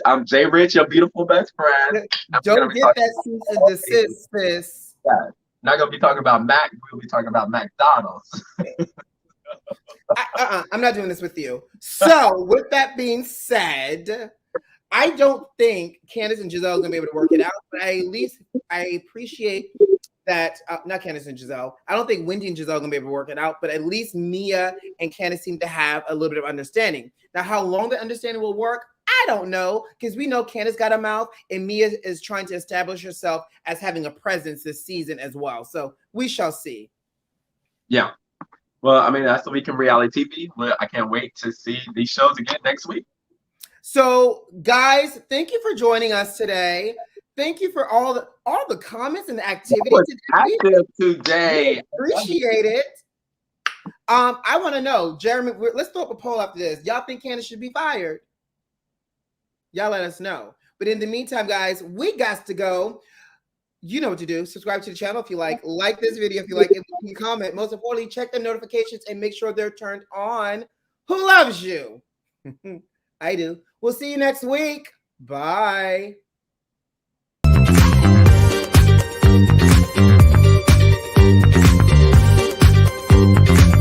[SPEAKER 2] I'm J Rich, your beautiful best friend.
[SPEAKER 1] Don't get that cease and desist, sis.
[SPEAKER 2] Yeah. Not gonna be talking about Mac. We'll be talking about McDonald's.
[SPEAKER 1] I'm not doing this with you. So, with that being said, I don't think Candace and Giselle are gonna be able to work it out. But I appreciate that. Not Candace and Giselle. I don't think Wendy and Giselle are gonna be able to work it out. But at least Mia and Candace seem to have a little bit of understanding. Now, how long the understanding will work, I don't know, because we know Candace got a mouth and Mia is trying to establish herself as having a presence this season as well. So we shall see.
[SPEAKER 2] Yeah. Well, I mean, that's the week in reality TV. Well, I can't wait to see these shows again next week.
[SPEAKER 1] So, guys, thank you for joining us today. Thank you for all the comments and the activity
[SPEAKER 2] today.
[SPEAKER 1] Appreciate it. I want to know, Jeremy, let's throw up a poll after this. Y'all think Candace should be fired? Y'all let us know. But in the meantime, guys, we got to go. You know what to do. Subscribe to the channel if you like this video if you like it, you comment. Most importantly, check the notifications and make sure they're turned on. Who loves you? I do. We'll see you next week. Bye.